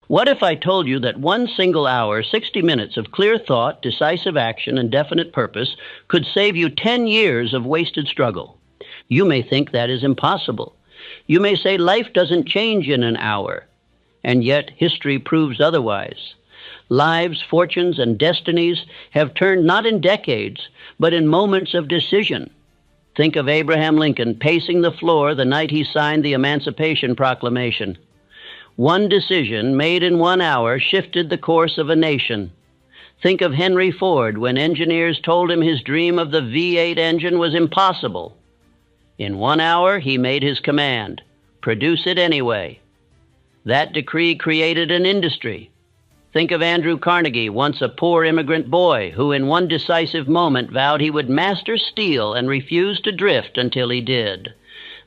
What if I told you that one single hour, 60 minutes of clear thought, decisive action, and definite purpose could save you 10 years of wasted struggle? You may think that is impossible. You may say life doesn't change in an hour, and yet history proves otherwise. Lives, fortunes, and destinies have turned not in decades, but in moments of decision. Think of Abraham Lincoln pacing the floor the night he signed the Emancipation Proclamation. One decision made in 1 hour shifted the course of a nation. Think of Henry Ford when engineers told him his dream of the V8 engine was impossible. In 1 hour, he made his command: produce it anyway. That decree created an industry. Think of Andrew Carnegie, once a poor immigrant boy, who in one decisive moment vowed he would master steel and refuse to drift until he did.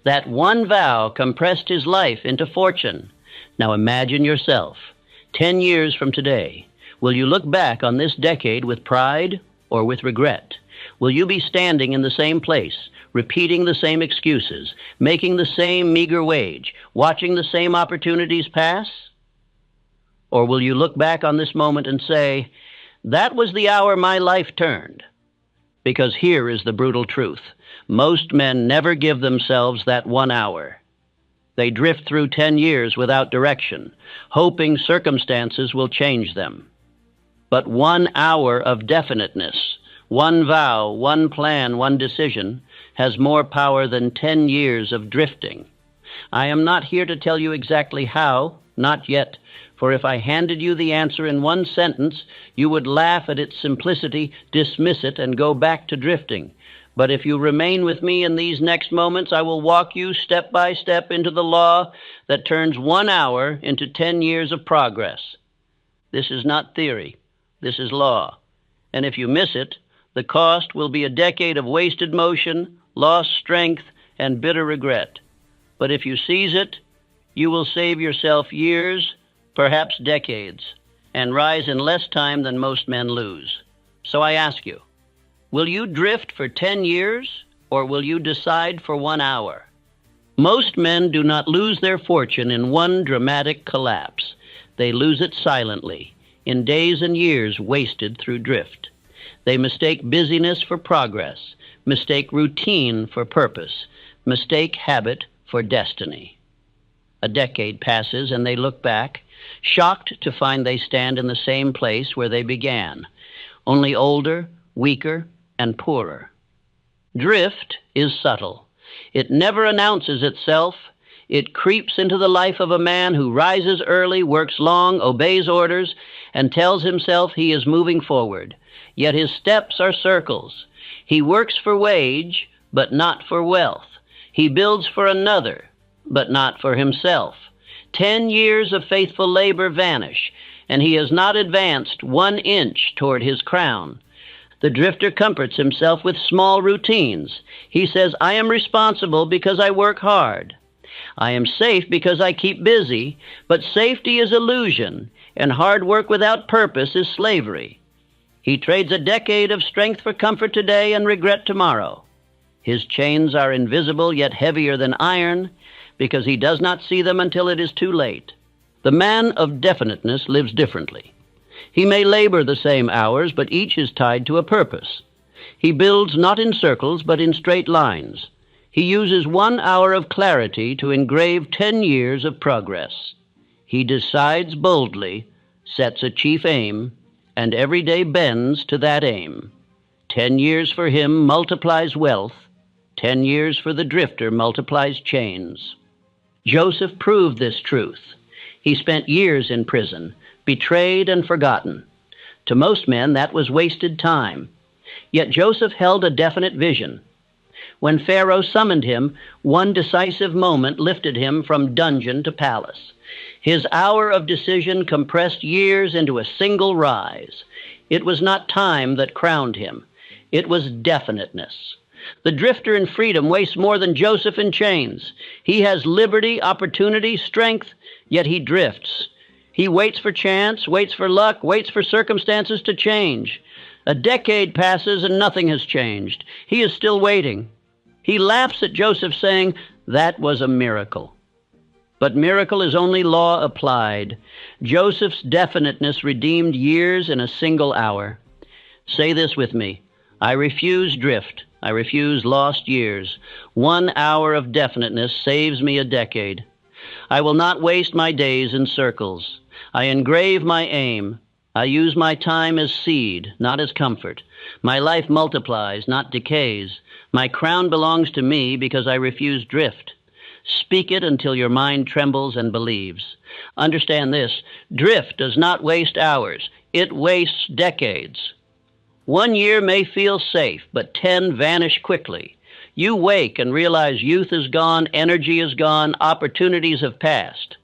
That one vow compressed his life into fortune. Now imagine yourself, 10 years from today. Will you look back on this decade with pride or with regret? Will you be standing in the same place, repeating the same excuses, making the same meager wage, watching the same opportunities pass? Or will you look back on this moment and say, that was the hour my life turned? Because here is the brutal truth. Most men never give themselves that 1 hour. They drift through 10 years without direction, hoping circumstances will change them. But 1 hour of definiteness, one vow, one plan, one decision, has more power than 10 years of drifting. I am not here to tell you exactly how, not yet, for if I handed you the answer in one sentence, you would laugh at its simplicity, dismiss it, and go back to drifting. But if you remain with me in these next moments, I will walk you step by step into the law that turns 1 hour into 10 years of progress. This is not theory. This is law. And if you miss it, the cost will be a decade of wasted motion, lost strength, and bitter regret. But if you seize it, you will save yourself years, perhaps decades, and rise in less time than most men lose. So I ask you, will you drift for 10 years, or will you decide for 1 hour? Most men do not lose their fortune in one dramatic collapse. They lose it silently, in days and years wasted through drift. They mistake busyness for progress, mistake routine for purpose, mistake habit for destiny. A decade passes and they look back, shocked to find they stand in the same place where they began, only older, weaker, and poorer. Drift is subtle. It never announces itself. It creeps into the life of a man who rises early, works long, obeys orders, and tells himself he is moving forward. Yet his steps are circles. He works for wage, but not for wealth. He builds for another, but not for himself. 10 years of faithful labor vanish, and he has not advanced 1 inch toward his crown. The drifter comforts himself with small routines. He says, I am responsible because I work hard. I am safe because I keep busy, but safety is illusion, and hard work without purpose is slavery. He trades a decade of strength for comfort today and regret tomorrow. His chains are invisible yet heavier than iron, because he does not see them until it is too late. The man of definiteness lives differently. He may labor the same hours, but each is tied to a purpose. He builds not in circles, but in straight lines. He uses 1 hour of clarity to engrave 10 years of progress. He decides boldly, sets a chief aim, and every day bends to that aim. 10 years for him multiplies wealth. 10 years for the drifter multiplies chains. Joseph proved this truth. He spent years in prison, betrayed and forgotten. To most men, that was wasted time. Yet Joseph held a definite vision. When Pharaoh summoned him, one decisive moment lifted him from dungeon to palace. His hour of decision compressed years into a single rise. It was not time that crowned him. It was definiteness. The drifter in freedom wastes more than Joseph in chains. He has liberty, opportunity, strength, yet he drifts. He waits for chance, waits for luck, waits for circumstances to change. A decade passes and nothing has changed. He is still waiting. He laughs at Joseph, saying, that was a miracle. But miracle is only law applied. Joseph's definiteness redeemed years in a single hour. Say this with me. I refuse drift. I refuse lost years. 1 hour of definiteness saves me a decade. I will not waste my days in circles. I engrave my aim. I use my time as seed, not as comfort. My life multiplies, not decays. My crown belongs to me because I refuse drift. Speak it until your mind trembles and believes. Understand this, drift does not waste hours. It wastes decades. 1 year may feel safe, but 10 vanish quickly. You wake and realize youth is gone, energy is gone, opportunities have passed.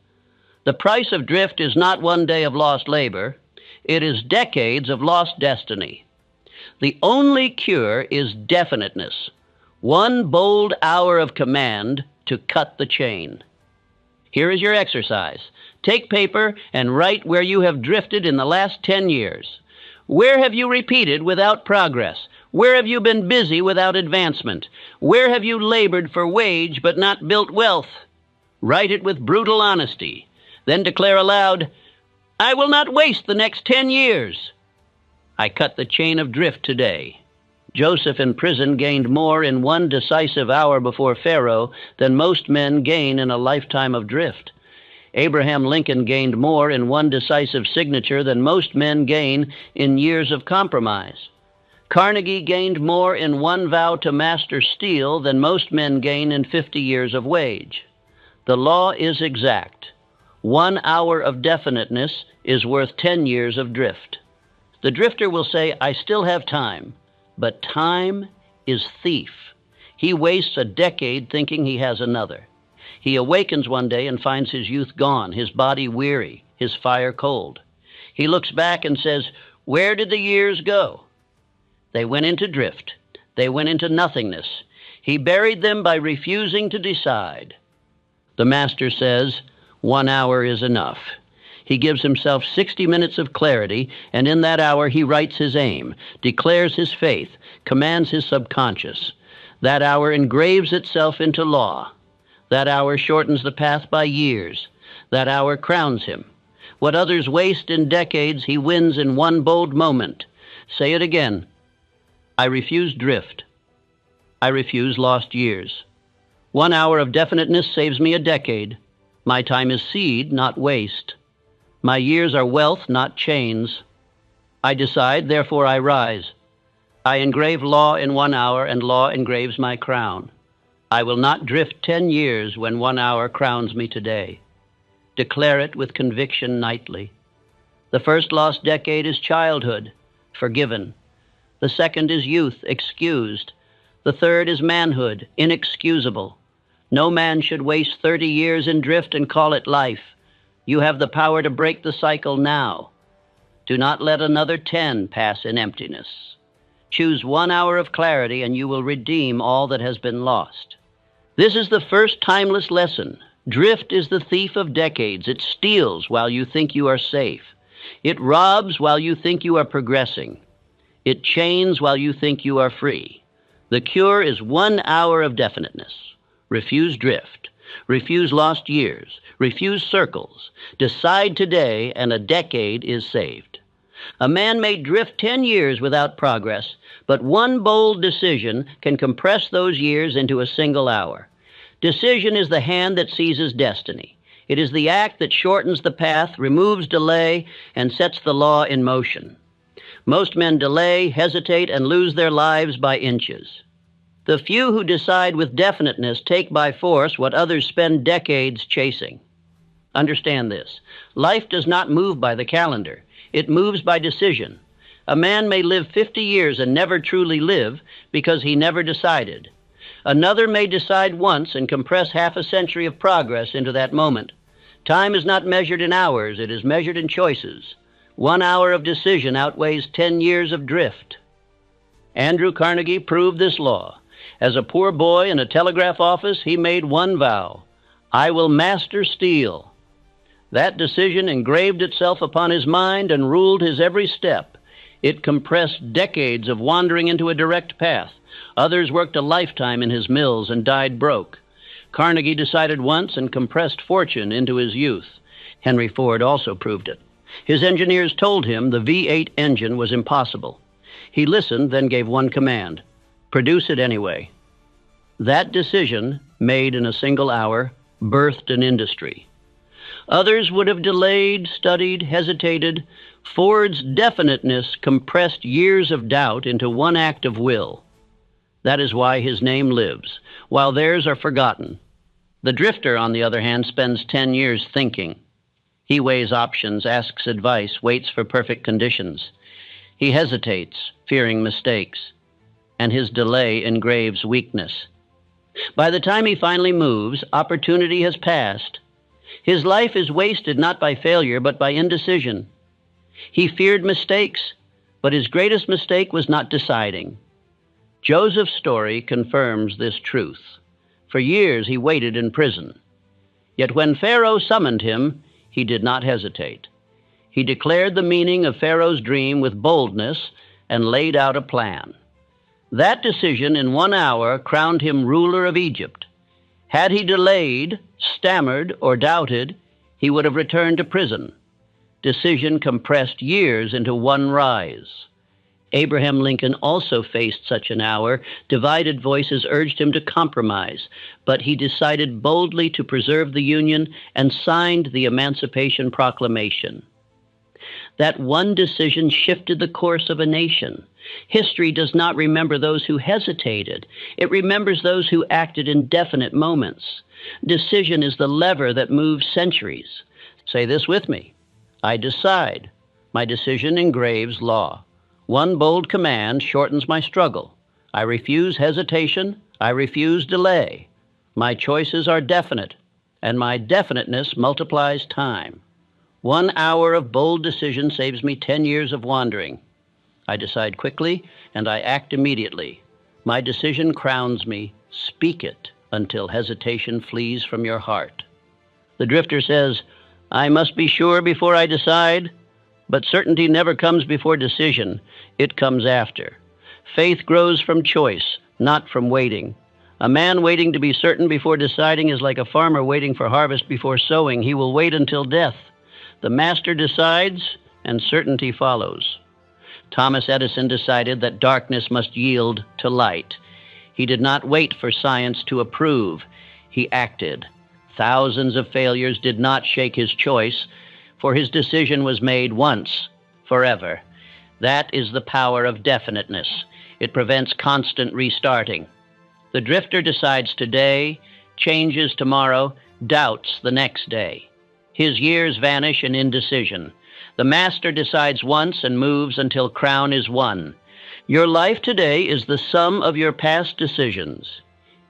The price of drift is not 1 day of lost labor. It is decades of lost destiny. The only cure is definiteness. 1 bold hour of command to cut the chain. Here is your exercise. Take paper and write where you have drifted in the last 10 years. Where have you repeated without progress? Where have you been busy without advancement? Where have you labored for wage but not built wealth? Write it with brutal honesty. Then declare aloud, I will not waste the next 10 years. I cut the chain of drift today. Joseph in prison gained more in 1 decisive hour before Pharaoh than most men gain in a lifetime of drift. Abraham Lincoln gained more in 1 decisive signature than most men gain in years of compromise. Carnegie gained more in 1 vow to master steel than most men gain in 50 years of wage. The law is exact. 1 hour of definiteness is worth 10 years of drift. The drifter will say, I still have time. But time is thief. He wastes a decade thinking he has another. He awakens one day and finds his youth gone, his body weary, his fire cold. He looks back and says, where did the years go? They went into drift. They went into nothingness. He buried them by refusing to decide. The master says, 1 hour is enough. He gives himself 60 minutes of clarity, and in that hour he writes his aim, declares his faith, commands his subconscious. That hour engraves itself into law. That hour shortens the path by years. That hour crowns him. What others waste in decades, he wins in 1 bold moment. Say it again. I refuse drift. I refuse lost years. 1 hour of definiteness saves me a decade. My time is seed, not waste. My years are wealth, not chains. I decide, therefore I rise. I engrave law in 1 hour, and law engraves my crown. I will not drift 10 years when 1 hour crowns me today. Declare it with conviction nightly. The first lost decade is childhood, forgiven. The second is youth, excused. The third is manhood, inexcusable. No man should waste 30 years in drift and call it life. You have the power to break the cycle now. Do not let another 10 pass in emptiness. Choose 1 hour of clarity and you will redeem all that has been lost. This is the first timeless lesson. Drift is the thief of decades. It steals while you think you are safe. It robs while you think you are progressing. It chains while you think you are free. The cure is 1 hour of definiteness. Refuse drift. Refuse lost years. Refuse circles. Decide today, and a decade is saved. A man may drift 10 years without progress, but 1 bold decision can compress those years into a single hour. Decision is the hand that seizes destiny. It is the act that shortens the path, removes delay, and sets the law in motion. Most men delay, hesitate, and lose their lives by inches. The few who decide with definiteness take by force what others spend decades chasing. Understand this. Life does not move by the calendar. It moves by decision. A man may live 50 years and never truly live because he never decided. Another may decide once and compress half a century of progress into that moment. Time is not measured in hours. It is measured in choices. 1 hour of decision outweighs 10 years of drift. Andrew Carnegie proved this law. As a poor boy in a telegraph office, he made 1 vow. I will master steel. That decision engraved itself upon his mind and ruled his every step. It compressed decades of wandering into a direct path. Others worked a lifetime in his mills and died broke. Carnegie decided once and compressed fortune into his youth. Henry Ford also proved it. His engineers told him the V8 engine was impossible. He listened, then gave one command: produce it anyway. That decision, made in a single hour, birthed an industry. Others would have delayed, studied, hesitated. Ford's definiteness compressed years of doubt into one act of will. That is why his name lives, while theirs are forgotten. The drifter, on the other hand, spends 10 years thinking. He weighs options, asks advice, waits for perfect conditions. He hesitates, fearing mistakes, and his delay engraves weakness. By the time he finally moves, opportunity has passed. His life is wasted not by failure, but by indecision. He feared mistakes, but his greatest mistake was not deciding. Joseph's story confirms this truth. For years he waited in prison. Yet when Pharaoh summoned him, he did not hesitate. He declared the meaning of Pharaoh's dream with boldness and laid out a plan. That decision in 1 hour crowned him ruler of Egypt. Had he delayed, stammered, or doubted, he would have returned to prison. Decision compressed years into one rise. Abraham Lincoln also faced such an hour. Divided voices urged him to compromise, but he decided boldly to preserve the Union and signed the Emancipation Proclamation. That one decision shifted the course of a nation. History does not remember those who hesitated. It remembers those who acted in definite moments. Decision is the lever that moves centuries. Say this with me: I decide. My decision engraves law. One bold command shortens my struggle. I refuse hesitation. I refuse delay. My choices are definite, and my definiteness multiplies time. 1 hour of bold decision saves me 10 years of wandering. I decide quickly, and I act immediately. My decision crowns me. Speak it until hesitation flees from your heart. The drifter says, I must be sure before I decide. But certainty never comes before decision. It comes after. Faith grows from choice, not from waiting. A man waiting to be certain before deciding is like a farmer waiting for harvest before sowing. He will wait until death. The master decides, and certainty follows. Thomas Edison decided that darkness must yield to light. He did not wait for science to approve. He acted. Thousands of failures did not shake his choice, for his decision was made once, forever. That is the power of definiteness. It prevents constant restarting. The drifter decides today, changes tomorrow, doubts the next day. His years vanish in indecision. The master decides once and moves until crown is won. Your life today is the sum of your past decisions.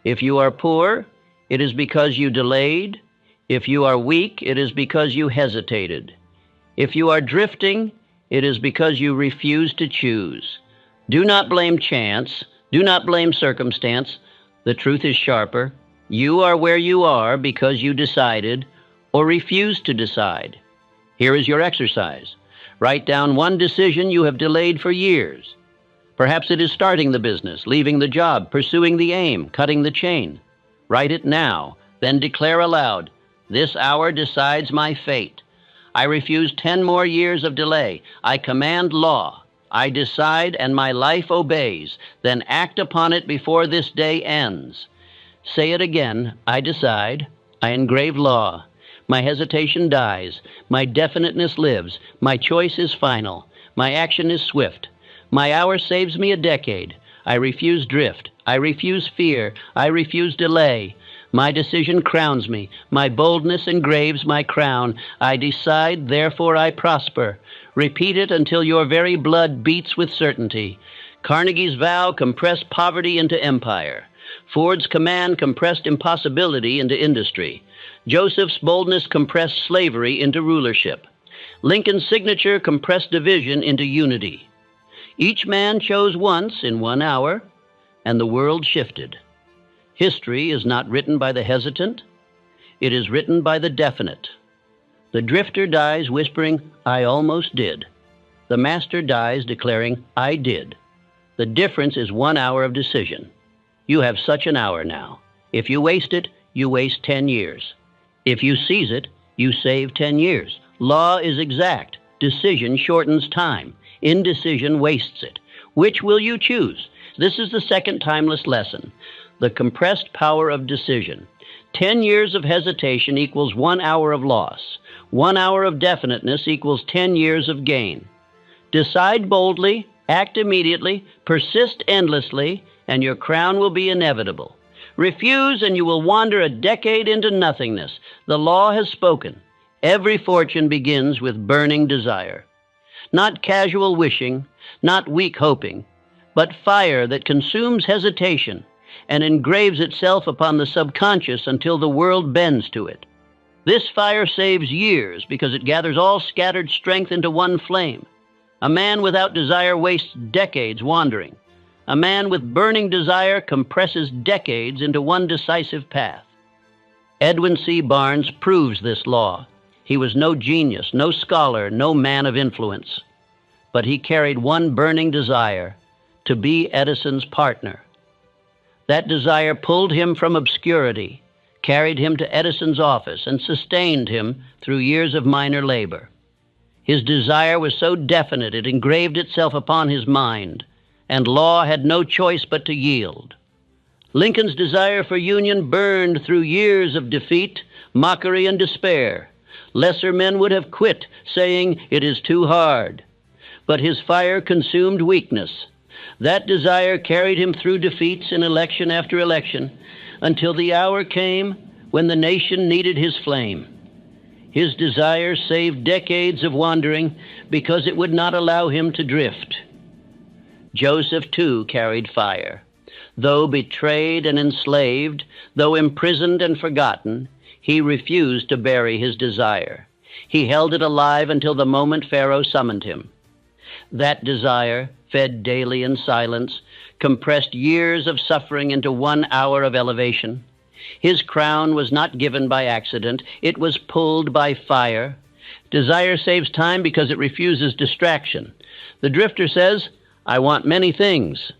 If you are poor, it is because you delayed. If you are weak, it is because you hesitated. If you are drifting, it is because you refuse to choose. Do not blame chance. Do not blame circumstance. The truth is sharper. You are where you are because you decided or refused to decide. Here is your exercise. Write down one decision you have delayed for years. Perhaps it is starting the business, leaving the job, pursuing the aim, cutting the chain. Write it now, then declare aloud, this hour decides my fate. I refuse 10 more years of delay. I command law. I decide and my life obeys. Then act upon it before this day ends. Say it again. I decide. I engrave law. My hesitation dies. My definiteness lives. My choice is final. My action is swift. My hour saves me a decade. I refuse drift. I refuse fear. I refuse delay. My decision crowns me. My boldness engraves my crown. I decide, therefore I prosper. Repeat it until your very blood beats with certainty. Carnegie's vow compressed poverty into empire. Ford's command compressed impossibility into industry. Joseph's boldness compressed slavery into rulership. Lincoln's signature compressed division into unity. Each man chose once in 1 hour, and the world shifted. History is not written by the hesitant. It is written by the definite. The drifter dies whispering, I almost did. The master dies declaring, I did. The difference is 1 hour of decision. You have such an hour now. If you waste it, you waste 10 years. If you seize it, you save 10 years. Law is exact. Decision shortens time. Indecision wastes it. Which will you choose? This is the second timeless lesson. The compressed power of decision. 10 years of hesitation equals 1 hour of loss. 1 hour of definiteness equals 10 years of gain. Decide boldly, act immediately, persist endlessly, and your crown will be inevitable. Refuse, and you will wander a decade into nothingness. The law has spoken. Every fortune begins with burning desire. Not casual wishing, not weak hoping, but fire that consumes hesitation and engraves itself upon the subconscious until the world bends to it. This fire saves years because it gathers all scattered strength into one flame. A man without desire wastes decades wandering. A man with burning desire compresses decades into one decisive path. Edwin C. Barnes proves this law. He was no genius, no scholar, no man of influence. But he carried one burning desire, to be Edison's partner. That desire pulled him from obscurity, carried him to Edison's office, and sustained him through years of minor labor. His desire was so definite it engraved itself upon his mind, and law had no choice but to yield. Lincoln's desire for union burned through years of defeat, mockery, and despair. Lesser men would have quit, saying, "It is too hard." But his fire consumed weakness. That desire carried him through defeats in election after election until the hour came when the nation needed his flame. His desire saved decades of wandering because it would not allow him to drift. Joseph, too, carried fire. Though betrayed and enslaved, though imprisoned and forgotten, he refused to bury his desire. He held it alive until the moment Pharaoh summoned him. That desire, fed daily in silence, compressed years of suffering into 1 hour of elevation. His crown was not given by accident. It was pulled by fire. Desire saves time because it refuses distraction. The drifter says, "I want many things."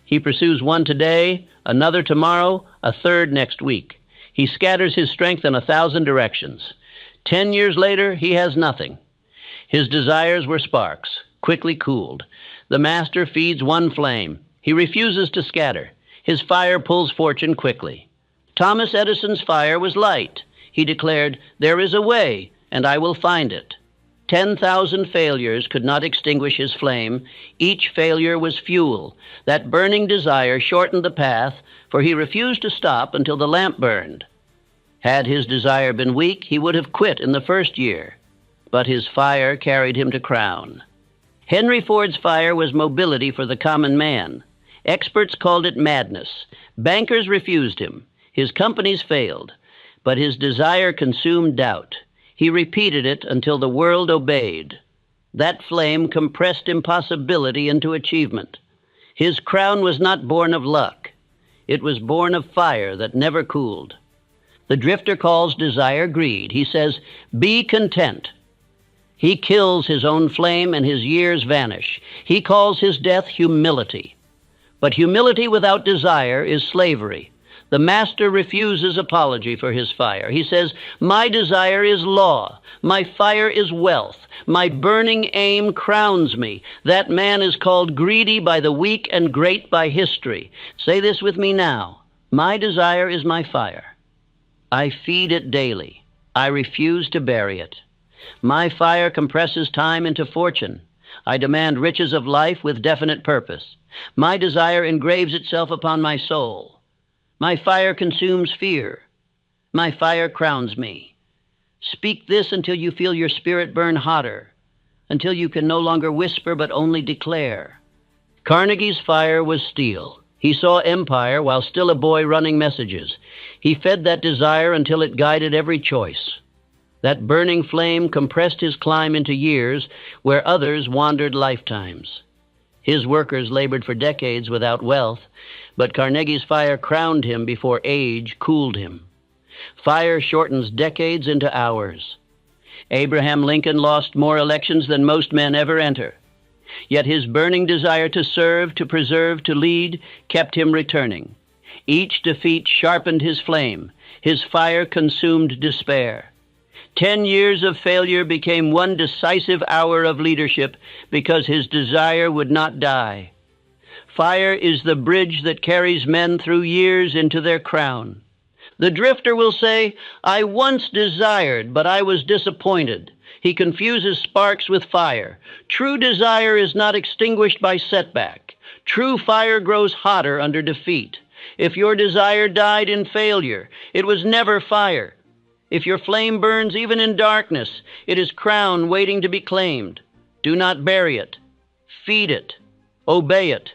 He pursues one today, another tomorrow, a third next week. He scatters his strength in 1,000 directions. 10 years later, he has nothing. His desires were sparks, quickly cooled. The master feeds one flame. He refuses to scatter. His fire pulls fortune quickly. Thomas Edison's fire was light. He declared, "There is a way, and I will find it." 10,000 failures could not extinguish his flame. Each failure was fuel. That burning desire shortened the path, for he refused to stop until the lamp burned. Had his desire been weak, he would have quit in the first year. But his fire carried him to crown. Henry Ford's fire was mobility for the common man. Experts called it madness. Bankers refused him. His companies failed. But his desire consumed doubt. He repeated it until the world obeyed. That flame compressed impossibility into achievement. His crown was not born of luck. It was born of fire that never cooled. The drifter calls desire greed. He says, "Be content." He kills his own flame and his years vanish. He calls his death humility. But humility without desire is slavery. The master refuses apology for his fire. He says, "My desire is law. My fire is wealth. My burning aim crowns me." That man is called greedy by the weak and great by history. Say this with me now. My desire is my fire. I feed it daily. I refuse to bury it. My fire compresses time into fortune. I demand riches of life with definite purpose. My desire engraves itself upon my soul. My fire consumes fear. My fire crowns me. Speak this until you feel your spirit burn hotter, until you can no longer whisper but only declare. Carnegie's fire was steel. He saw empire while still a boy running messages. He fed that desire until it guided every choice. That burning flame compressed his climb into years where others wandered lifetimes. His workers labored for decades without wealth, but Carnegie's fire crowned him before age cooled him. Fire shortens decades into hours. Abraham Lincoln lost more elections than most men ever enter. Yet his burning desire to serve, to preserve, to lead kept him returning. Each defeat sharpened his flame. His fire consumed despair. 10 years of failure became one decisive hour of leadership because his desire would not die. Fire is the bridge that carries men through years into their crown. The drifter will say, "I once desired, but I was disappointed." He confuses sparks with fire. True desire is not extinguished by setback. True fire grows hotter under defeat. If your desire died in failure, it was never fire. If your flame burns even in darkness, it is crown waiting to be claimed. Do not bury it. Feed it. Obey it.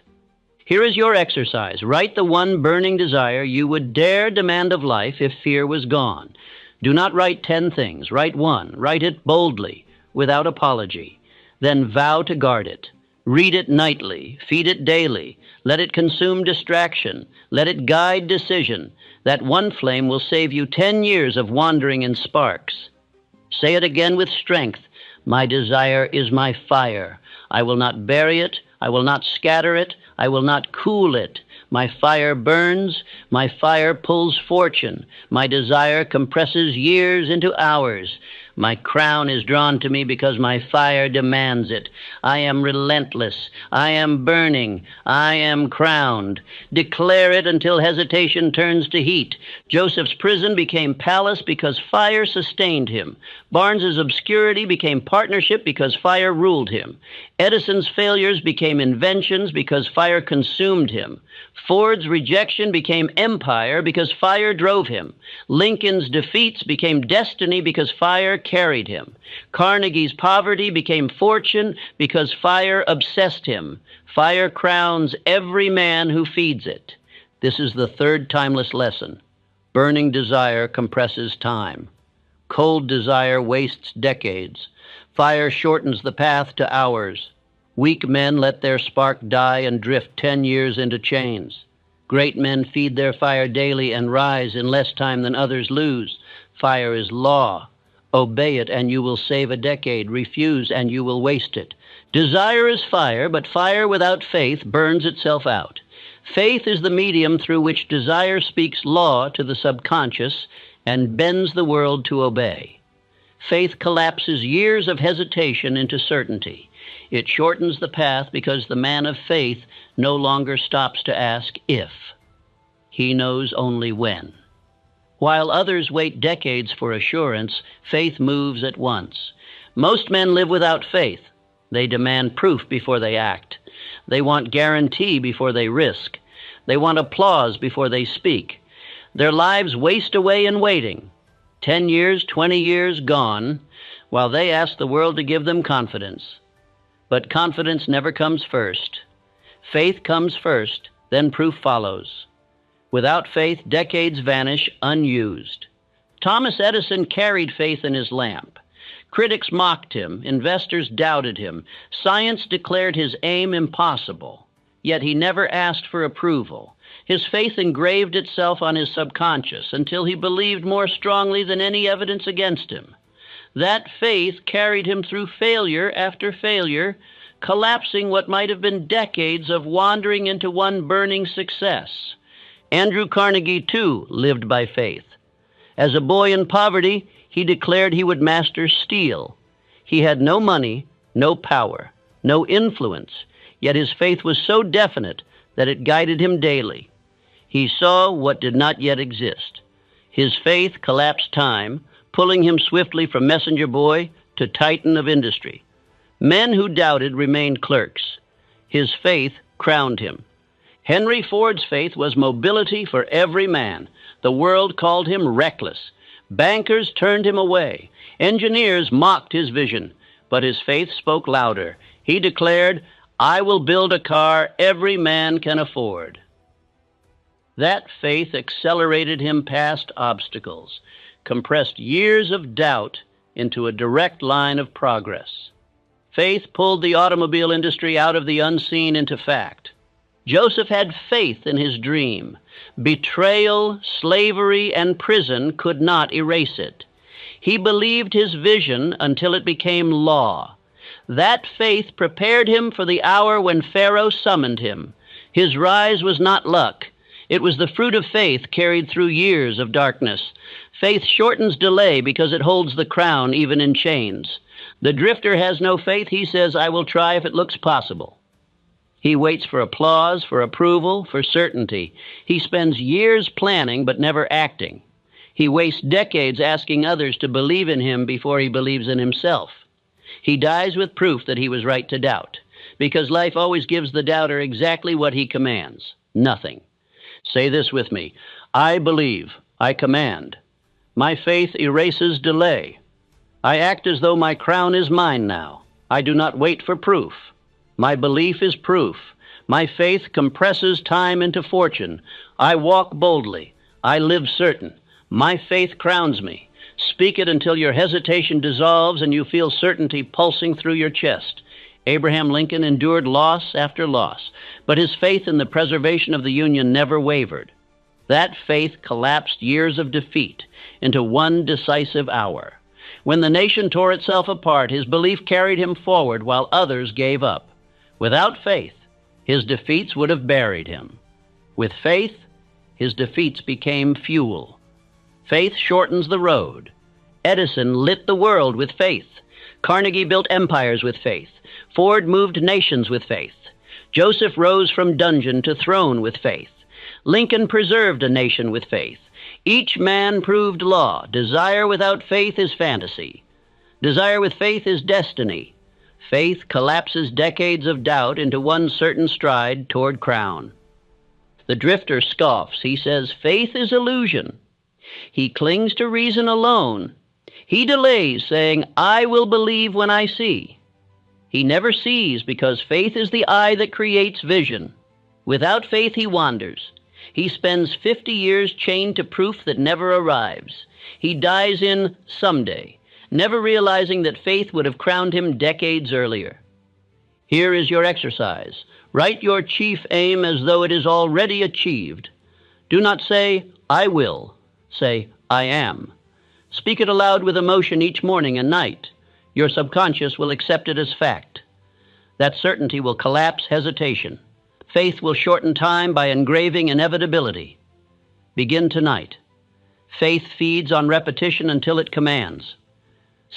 Here is your exercise. Write the one burning desire you would dare demand of life if fear was gone. Do not write 10 things. Write one. Write it boldly, without apology. Then vow to guard it. Read it nightly. Feed it daily. Let it consume distraction. Let it guide decision. That one flame will save you 10 years of wandering in sparks. Say it again with strength. My desire is my fire. I will not bury it. I will not scatter it. I will not cool it. My fire burns. My fire pulls fortune. My desire compresses years into hours. My crown is drawn to me because my fire demands it. I am relentless. I am burning. I am crowned. Declare it until hesitation turns to heat. Joseph's prison became palace because fire sustained him. Barnes's obscurity became partnership because fire ruled him. Edison's failures became inventions because fire consumed him. Ford's rejection became empire because fire drove him. Lincoln's defeats became destiny because fire carried him. Carnegie's poverty became fortune because fire obsessed him. Fire crowns every man who feeds it. This is the third timeless lesson. Burning desire compresses time. Cold desire wastes decades. Fire shortens the path to hours. Weak men let their spark die and drift 10 years into chains. Great men feed their fire daily and rise in less time than others lose. Fire is law. Obey it and you will save a decade. Refuse and you will waste it. Desire is fire, but fire without faith burns itself out. Faith is the medium through which desire speaks law to the subconscious and bends the world to obey. Faith collapses years of hesitation into certainty. It shortens the path because the man of faith no longer stops to ask if. He knows only when. While others wait decades for assurance, faith moves at once. Most men live without faith. They demand proof before they act. They want guarantee before they risk. They want applause before they speak. Their lives waste away in waiting. 10 years, 20 years gone, while they ask the world to give them confidence. But confidence never comes first. Faith comes first, then proof follows. Without faith, decades vanish unused. Thomas Edison carried faith in his lamp. Critics mocked him. Investors doubted him. Science declared his aim impossible. Yet he never asked for approval. His faith engraved itself on his subconscious until he believed more strongly than any evidence against him. That faith carried him through failure after failure, collapsing what might have been decades of wandering into one burning success. Andrew Carnegie, too, lived by faith. As a boy in poverty, he declared he would master steel. He had no money, no power, no influence, yet his faith was so definite that it guided him daily. He saw what did not yet exist. His faith collapsed time, pulling him swiftly from messenger boy to titan of industry. Men who doubted remained clerks. His faith crowned him. Henry Ford's faith was mobility for every man. The world called him reckless. Bankers turned him away. Engineers mocked his vision, but his faith spoke louder. He declared, "I will build a car every man can afford." That faith accelerated him past obstacles, compressed years of doubt into a direct line of progress. Faith pulled the automobile industry out of the unseen into fact. Joseph had faith in his dream. Betrayal, slavery, and prison could not erase it. He believed his vision until it became law. That faith prepared him for the hour when Pharaoh summoned him. His rise was not luck. It was the fruit of faith carried through years of darkness. Faith shortens delay because it holds the crown even in chains. The drifter has no faith. He says, I will try if it looks possible. He waits for applause, for approval, for certainty. He spends years planning but never acting. He wastes decades asking others to believe in him before he believes in himself. He dies with proof that he was right to doubt, because life always gives the doubter exactly what he commands, nothing. Say this with me: I believe, I command. My faith erases delay. I act as though my crown is mine now. I do not wait for proof. My belief is proof. My faith compresses time into fortune. I walk boldly. I live certain. My faith crowns me. Speak it until your hesitation dissolves and you feel certainty pulsing through your chest. Abraham Lincoln endured loss after loss, but his faith in the preservation of the Union never wavered. That faith collapsed years of defeat into one decisive hour. When the nation tore itself apart, his belief carried him forward while others gave up. Without faith, his defeats would have buried him. With faith, his defeats became fuel. Faith shortens the road. Edison lit the world with faith. Carnegie built empires with faith. Ford moved nations with faith. Joseph rose from dungeon to throne with faith. Lincoln preserved a nation with faith. Each man proved law. Desire without faith is fantasy. Desire with faith is destiny. Faith collapses decades of doubt into one certain stride toward crown. The drifter scoffs. He says, faith is illusion. He clings to reason alone. He delays, saying, I will believe when I see. He never sees because faith is the eye that creates vision. Without faith, he wanders. He spends 50 years chained to proof that never arrives. He dies in someday, never realizing that faith would have crowned him decades earlier. Here is your exercise. Write your chief aim as though it is already achieved. Do not say, I will. Say, I am. Speak it aloud with emotion each morning and night. Your subconscious will accept it as fact. That certainty will collapse hesitation. Faith will shorten time by engraving inevitability. Begin tonight. Faith feeds on repetition until it commands.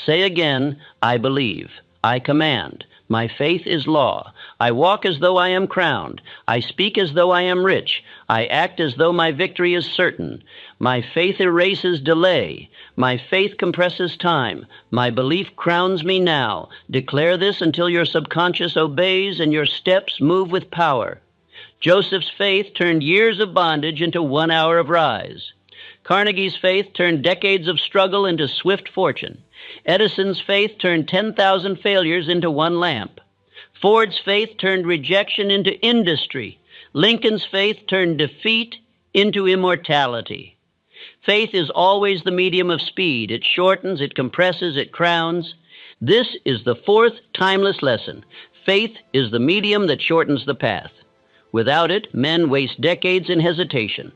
Say again, I believe, I command. My faith is law. I walk as though I am crowned. I speak as though I am rich. I act as though my victory is certain. My faith erases delay. My faith compresses time. My belief crowns me now. Declare this until your subconscious obeys and your steps move with power. Joseph's faith turned years of bondage into 1 hour of rise. Carnegie's faith turned decades of struggle into swift fortune. Edison's faith turned 10,000 failures into one lamp. Ford's faith turned rejection into industry. Lincoln's faith turned defeat into immortality. Faith is always the medium of speed. It shortens, it compresses, it crowns. This is the fourth timeless lesson. Faith is the medium that shortens the path. Without it, men waste decades in hesitation.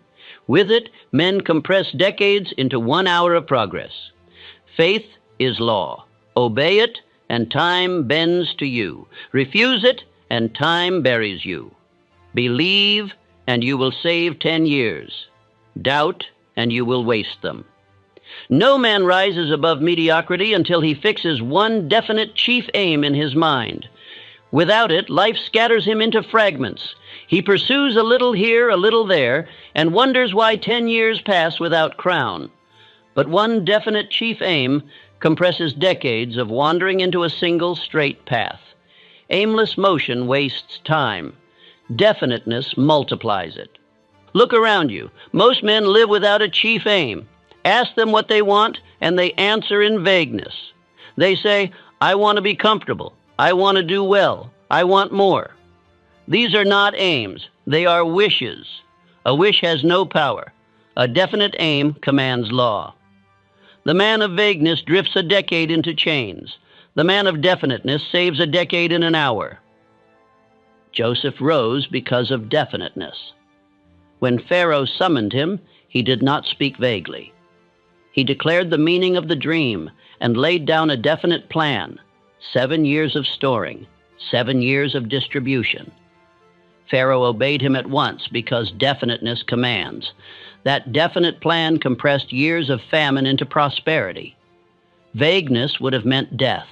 With it, men compress decades into 1 hour of progress. Faith is law. Obey it, and time bends to you. Refuse it, and time buries you. Believe, and you will save 10 years. Doubt, and you will waste them. No man rises above mediocrity until he fixes one definite chief aim in his mind. Without it, life scatters him into fragments. He pursues a little here, a little there, and wonders why 10 years pass without crown. But one definite chief aim compresses decades of wandering into a single straight path. Aimless motion wastes time. Definiteness multiplies it. Look around you. Most men live without a chief aim. Ask them what they want, and they answer in vagueness. They say, I want to be comfortable. I want to do well. I want more. These are not aims. They are wishes. A wish has no power. A definite aim commands law. The man of vagueness drifts a decade into chains. The man of definiteness saves a decade in an hour. Joseph rose because of definiteness. When Pharaoh summoned him, he did not speak vaguely. He declared the meaning of the dream and laid down a definite plan. 7 years of storing, 7 years of distribution. Pharaoh obeyed him at once because definiteness commands. That definite plan compressed years of famine into prosperity. Vagueness would have meant death.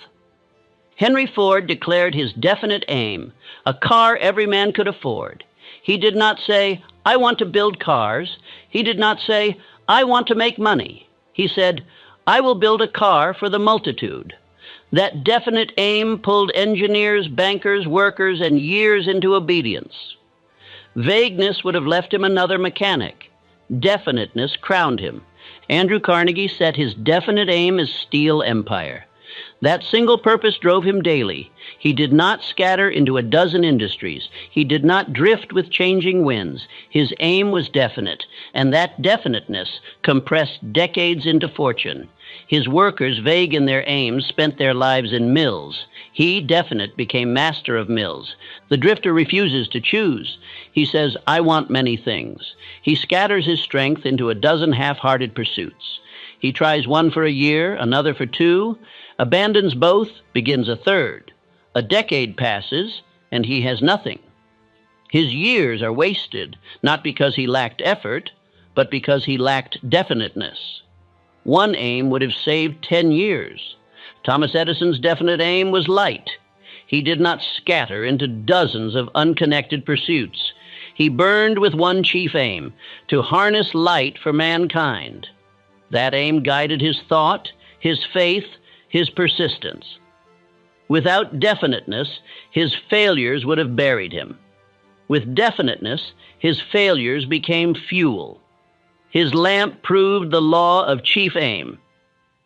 Henry Ford declared his definite aim, a car every man could afford. He did not say, "I want to build cars." He did not say, "I want to make money." He said, "I will build a car for the multitude." That definite aim pulled engineers, bankers, workers, and years into obedience. Vagueness would have left him another mechanic. Definiteness crowned him. Andrew Carnegie set his definite aim as steel empire. That single purpose drove him daily. He did not scatter into a dozen industries. He did not drift with changing winds. His aim was definite, and that definiteness compressed decades into fortune. His workers, vague in their aims, spent their lives in mills. He, definite, became master of mills. The drifter refuses to choose. He says, "I want many things." He scatters his strength into a dozen half-hearted pursuits. He tries one for a year, another for two, abandons both, begins a third. A decade passes, and he has nothing. His years are wasted, not because he lacked effort, but because he lacked definiteness. One aim would have saved 10 years. Thomas Edison's definite aim was light. He did not scatter into dozens of unconnected pursuits. He burned with one chief aim, to harness light for mankind. That aim guided his thought, his faith, his persistence. Without definiteness, his failures would have buried him. With definiteness, his failures became fuel. His lamp proved the law of chief aim.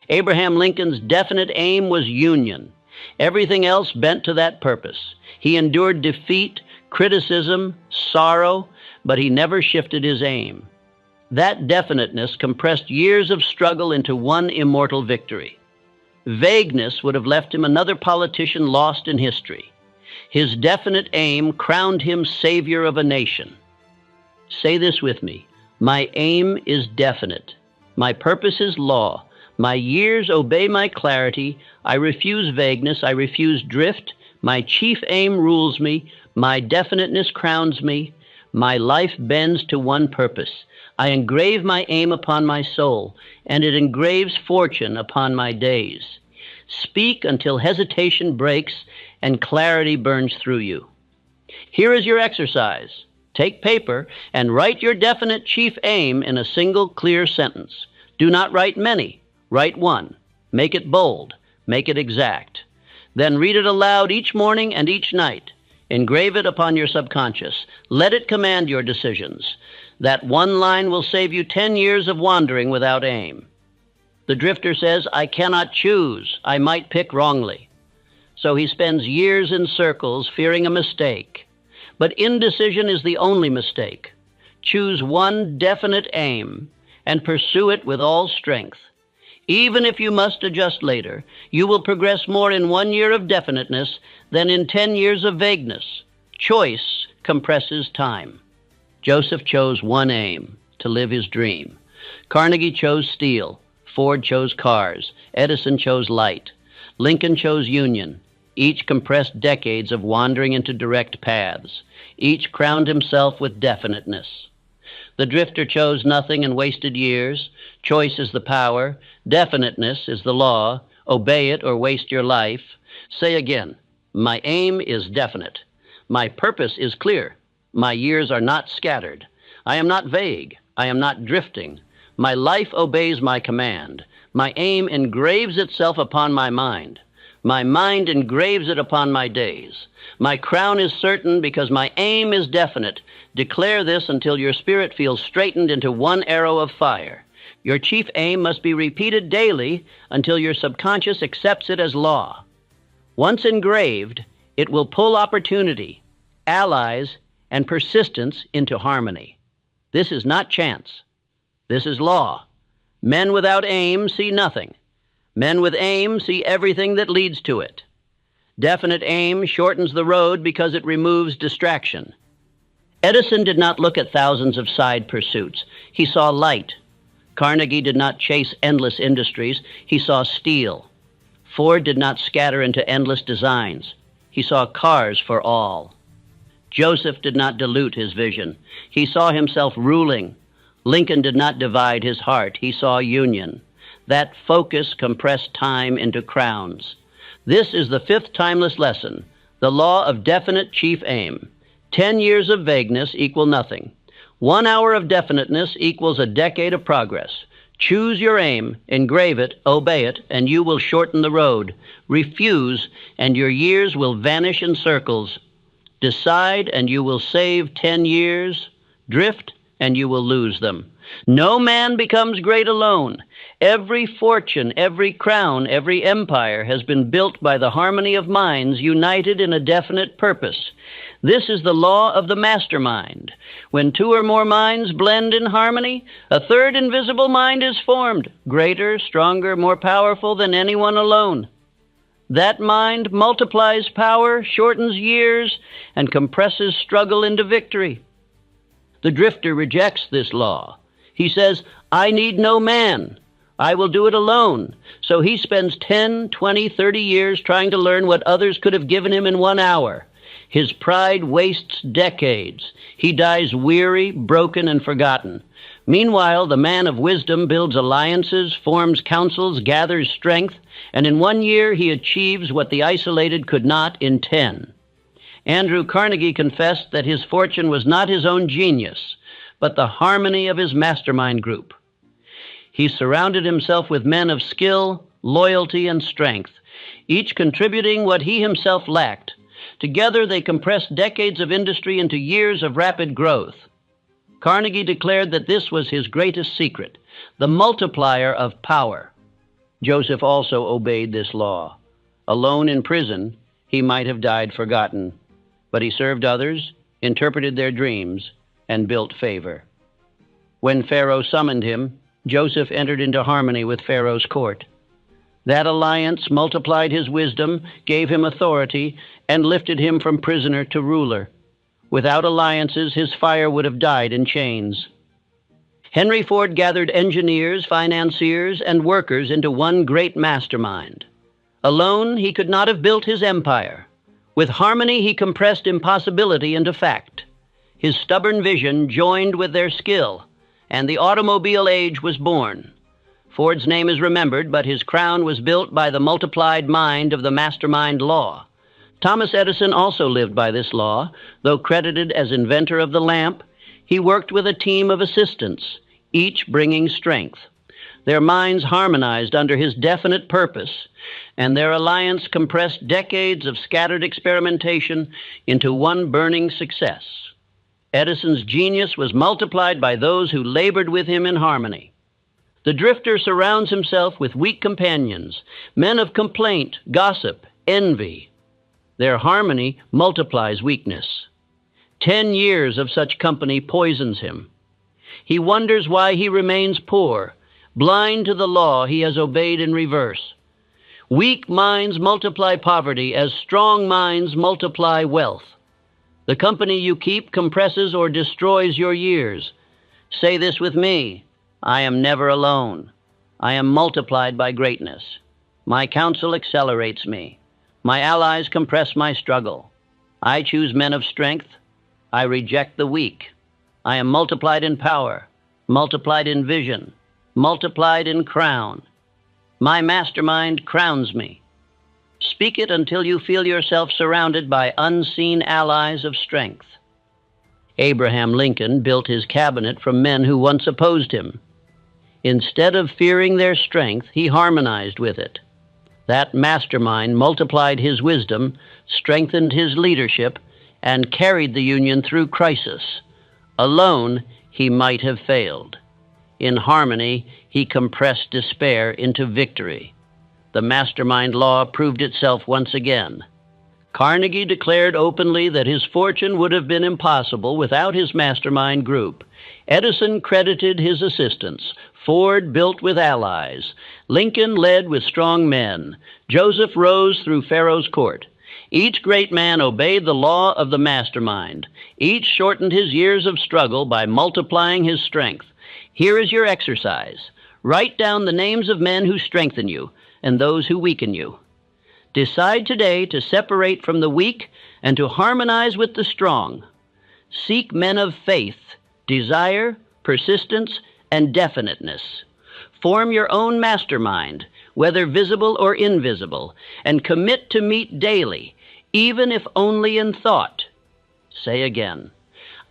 Abraham Lincoln's definite aim was union. Everything else bent to that purpose. He endured defeat, criticism, sorrow, but he never shifted his aim. That definiteness compressed years of struggle into one immortal victory. Vagueness would have left him another politician lost in history. His definite aim crowned him savior of a nation. Say this with me. My aim is definite. My purpose is law. My years obey my clarity. I refuse vagueness. I refuse drift. My chief aim rules me. My definiteness crowns me. My life bends to one purpose. I engrave my aim upon my soul, and it engraves fortune upon my days. Speak until hesitation breaks and clarity burns through you. Here is your exercise. Take paper and write your definite chief aim in a single clear sentence. Do not write many. Write one. Make it bold. Make it exact. Then read it aloud each morning and each night. Engrave it upon your subconscious. Let it command your decisions. That one line will save you 10 years of wandering without aim. The drifter says, "I cannot choose. I might pick wrongly." So he spends years in circles fearing a mistake. But indecision is the only mistake. Choose one definite aim and pursue it with all strength. Even if you must adjust later, you will progress more in 1 year of definiteness than in 10 years of vagueness. Choice compresses time. Joseph chose one aim, to live his dream. Carnegie chose steel. Ford chose cars. Edison chose light. Lincoln chose union. Each compressed decades of wandering into direct paths. Each crowned himself with definiteness. The drifter chose nothing and wasted years. Choice is the power. Definiteness is the law. Obey it or waste your life. Say again, my aim is definite. My purpose is clear. My years are not scattered. I am not vague. I am not drifting. My life obeys my command. My aim engraves itself upon my mind. My mind engraves it upon my days. My crown is certain because my aim is definite. Declare this until your spirit feels straightened into one arrow of fire. Your chief aim must be repeated daily until your subconscious accepts it as law. Once engraved, it will pull opportunity, allies, and persistence into harmony. This is not chance. This is law. Men without aim see nothing. Men with aim see everything that leads to it. Definite aim shortens the road because it removes distraction. Edison did not look at thousands of side pursuits. He saw light. Carnegie did not chase endless industries. He saw steel. Ford did not scatter into endless designs. He saw cars for all. Joseph did not dilute his vision. He saw himself ruling. Lincoln did not divide his heart. He saw union. That focus compressed time into crowns. This is the fifth timeless lesson, the law of definite chief aim. 10 years of vagueness equal nothing. 1 hour of definiteness equals a decade of progress. Choose your aim, engrave it, obey it, and you will shorten the road. Refuse, and your years will vanish in circles. Decide, and you will save 10 years. Drift, and you will lose them. No man becomes great alone. Every fortune, every crown, every empire has been built by the harmony of minds united in a definite purpose. This is the law of the mastermind. When 2 or more minds blend in harmony, a third invisible mind is formed, greater, stronger, more powerful than anyone alone. That mind multiplies power, shortens years, and compresses struggle into victory. The drifter rejects this law. He says, I need no man. I will do it alone. So he spends 10, 20, 30 years trying to learn what others could have given him in 1 hour. His pride wastes decades. He dies weary, broken, and forgotten. Meanwhile, the man of wisdom builds alliances, forms councils, gathers strength, and in 1 year he achieves what the isolated could not in 10. Andrew Carnegie confessed that his fortune was not his own genius, but the harmony of his mastermind group. He surrounded himself with men of skill, loyalty, and strength, each contributing what he himself lacked. Together they compressed decades of industry into years of rapid growth. Carnegie declared that this was his greatest secret, the multiplier of power. Joseph also obeyed this law. Alone in prison, he might have died forgotten, but he served others, interpreted their dreams, and built favor. When Pharaoh summoned him, Joseph entered into harmony with Pharaoh's court. That alliance multiplied his wisdom, gave him authority, and lifted him from prisoner to ruler. Without alliances, his fire would have died in chains. Henry Ford gathered engineers, financiers, and workers into one great mastermind. Alone, he could not have built his empire. With harmony, he compressed impossibility into fact. His stubborn vision joined with their skill, and the automobile age was born. Ford's name is remembered, but his crown was built by the multiplied mind of the mastermind law. Thomas Edison also lived by this law. Though credited as inventor of the lamp, he worked with a team of assistants, each bringing strength. Their minds harmonized under his definite purpose, and their alliance compressed decades of scattered experimentation into one burning success. Edison's genius was multiplied by those who labored with him in harmony. The drifter surrounds himself with weak companions, men of complaint, gossip, envy. Their harmony multiplies weakness. 10 years of such company poisons him. He wonders why he remains poor, blind to the law he has obeyed in reverse. Weak minds multiply poverty as strong minds multiply wealth. The company you keep compresses or destroys your years. Say this with me: I am never alone. I am multiplied by greatness. My counsel accelerates me. My allies compress my struggle. I choose men of strength. I reject the weak. I am multiplied in power, multiplied in vision, multiplied in crown. My mastermind crowns me. Speak it until you feel yourself surrounded by unseen allies of strength. Abraham Lincoln built his cabinet from men who once opposed him. Instead of fearing their strength, he harmonized with it. That mastermind multiplied his wisdom, strengthened his leadership, and carried the Union through crisis. Alone, he might have failed. In harmony, he compressed despair into victory. The mastermind law proved itself once again. Carnegie declared openly that his fortune would have been impossible without his mastermind group. Edison credited his assistants. Ford built with allies. Lincoln led with strong men. Joseph rose through Pharaoh's court. Each great man obeyed the law of the mastermind. Each shortened his years of struggle by multiplying his strength. Here is your exercise. Write down the names of men who strengthen you and those who weaken you. Decide today to separate from the weak and to harmonize with the strong. Seek men of faith, desire, persistence, and definiteness. Form your own mastermind, whether visible or invisible, and commit to meet daily, even if only in thought. Say again,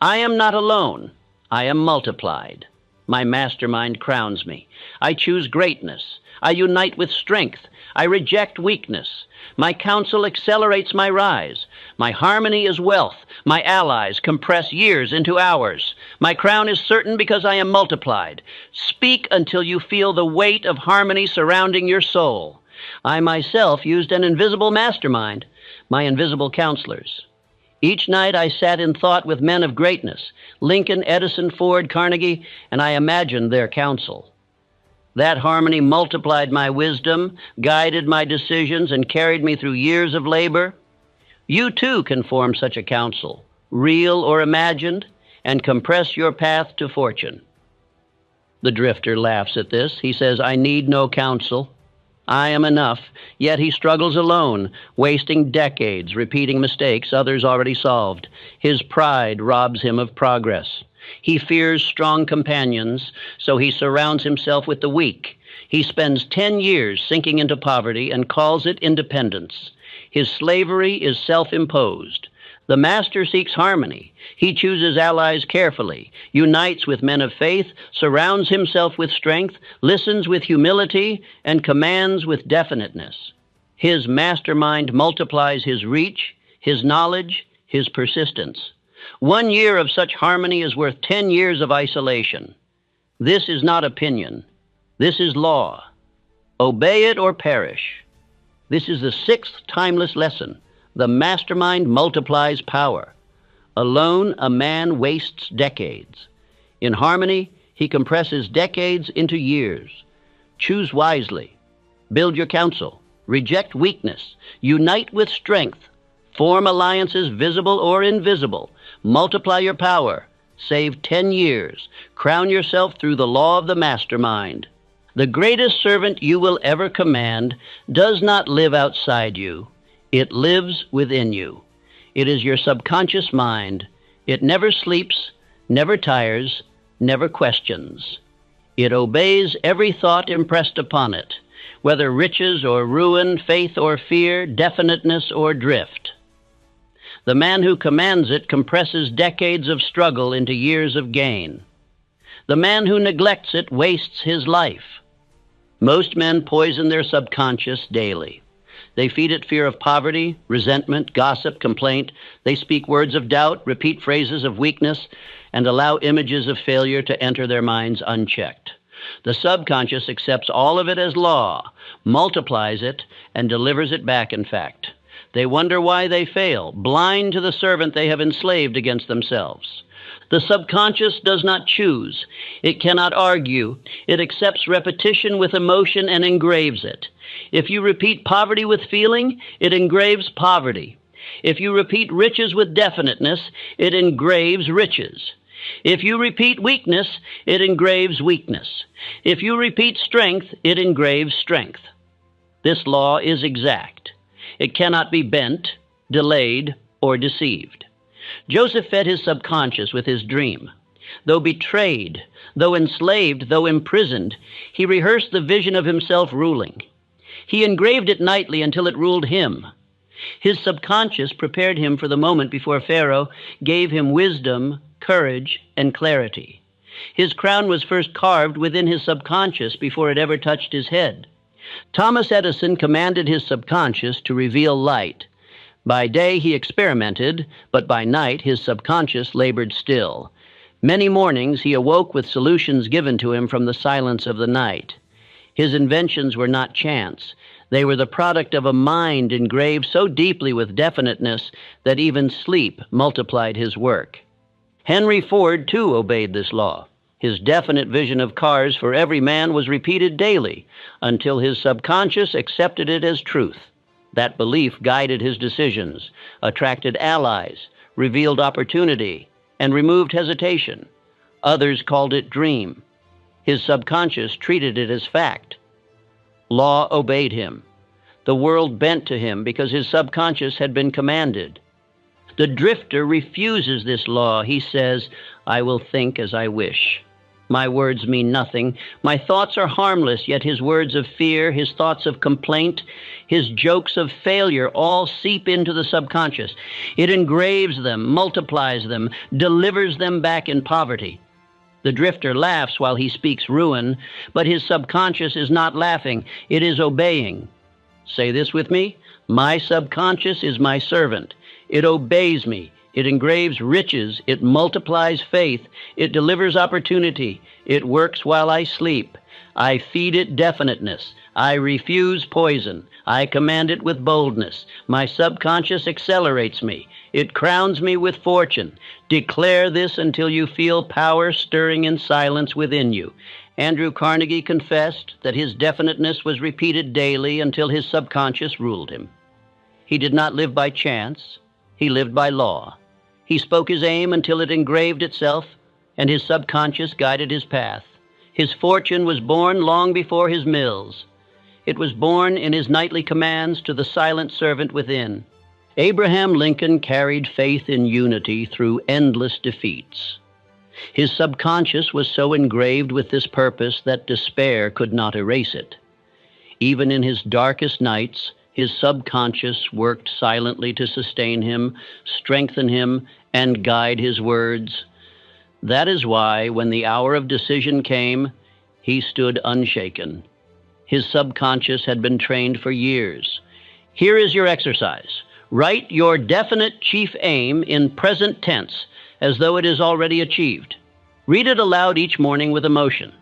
I am not alone. I am multiplied. My mastermind crowns me. I choose greatness. I unite with strength. I reject weakness. My counsel accelerates my rise. My harmony is wealth. My allies compress years into hours. My crown is certain because I am multiplied. Speak until you feel the weight of harmony surrounding your soul. I myself used an invisible mastermind, my invisible counselors. Each night I sat in thought with men of greatness, Lincoln, Edison, Ford, Carnegie, and I imagined their counsel. That harmony multiplied my wisdom, guided my decisions, and carried me through years of labor. You too can form such a counsel, real or imagined, and compress your path to fortune. The drifter laughs at this. He says, I need no counsel. I am enough, yet he struggles alone, wasting decades, repeating mistakes others already solved. His pride robs him of progress. He fears strong companions, so he surrounds himself with the weak. He spends 10 years sinking into poverty and calls it independence. His slavery is self-imposed. The master seeks harmony. He chooses allies carefully, unites with men of faith, surrounds himself with strength, listens with humility, and commands with definiteness. His mastermind multiplies his reach, his knowledge, his persistence. 1 year of such harmony is worth 10 years of isolation. This is not opinion. This is law. Obey it or perish. This is the 6th timeless lesson. The mastermind multiplies power. Alone, a man wastes decades. In harmony, he compresses decades into years. Choose wisely. Build your counsel. Reject weakness. Unite with strength. Form alliances visible or invisible. Multiply your power. Save 10 years. Crown yourself through the law of the mastermind. The greatest servant you will ever command does not live outside you. It lives within you. It is your subconscious mind. It never sleeps, never tires, never questions. It obeys every thought impressed upon it, whether riches or ruin, faith or fear, definiteness or drift. The man who commands it compresses decades of struggle into years of gain. The man who neglects it wastes his life. Most men poison their subconscious daily. They feed it fear of poverty, resentment, gossip, complaint. They speak words of doubt, repeat phrases of weakness, and allow images of failure to enter their minds unchecked. The subconscious accepts all of it as law, multiplies it, and delivers it back, in fact. They wonder why they fail, blind to the servant they have enslaved against themselves. The subconscious does not choose. It cannot argue. It accepts repetition with emotion and engraves it. If you repeat poverty with feeling, it engraves poverty. If you repeat riches with definiteness, it engraves riches. If you repeat weakness, it engraves weakness. If you repeat strength, it engraves strength. This law is exact. It cannot be bent, delayed, or deceived. Joseph fed his subconscious with his dream. Though betrayed, though enslaved, though imprisoned, he rehearsed the vision of himself ruling. He engraved it nightly until it ruled him. His subconscious prepared him for the moment before Pharaoh gave him wisdom, courage, and clarity. His crown was first carved within his subconscious before it ever touched his head. Thomas Edison commanded his subconscious to reveal light. By day he experimented, but by night his subconscious labored still. Many mornings he awoke with solutions given to him from the silence of the night. His inventions were not chance. They were the product of a mind engraved so deeply with definiteness that even sleep multiplied his work. Henry Ford, too, obeyed this law. His definite vision of cars for every man was repeated daily until his subconscious accepted it as truth. That belief guided his decisions, attracted allies, revealed opportunity, and removed hesitation. Others called it dream. His subconscious treated it as fact. Law obeyed him. The world bent to him because his subconscious had been commanded. The drifter refuses this law. He says, "I will think as I wish. My words mean nothing. My thoughts are harmless, yet his words of fear, his thoughts of complaint, his jokes of failure all seep into the subconscious. It engraves them, multiplies them, delivers them back in poverty." The drifter laughs while he speaks ruin, but his subconscious is not laughing. It is obeying. Say this with me. My subconscious is my servant. It obeys me. It engraves riches. It multiplies faith. It delivers opportunity. It works while I sleep. I feed it definiteness. I refuse poison. I command it with boldness. My subconscious accelerates me. It crowns me with fortune. Declare this until you feel power stirring in silence within you. Andrew Carnegie confessed that his definiteness was repeated daily until his subconscious ruled him. He did not live by chance. He lived by law. He spoke his aim until it engraved itself, and his subconscious guided his path. His fortune was born long before his mills. It was born in his nightly commands to the silent servant within. Abraham Lincoln carried faith in unity through endless defeats. His subconscious was so engraved with this purpose that despair could not erase it. Even in his darkest nights, his subconscious worked silently to sustain him, strengthen him, and guide his words. That is why, when the hour of decision came, he stood unshaken. His subconscious had been trained for years. Here is your exercise. Write your definite chief aim in present tense, as though it is already achieved. Read it aloud each morning with emotion.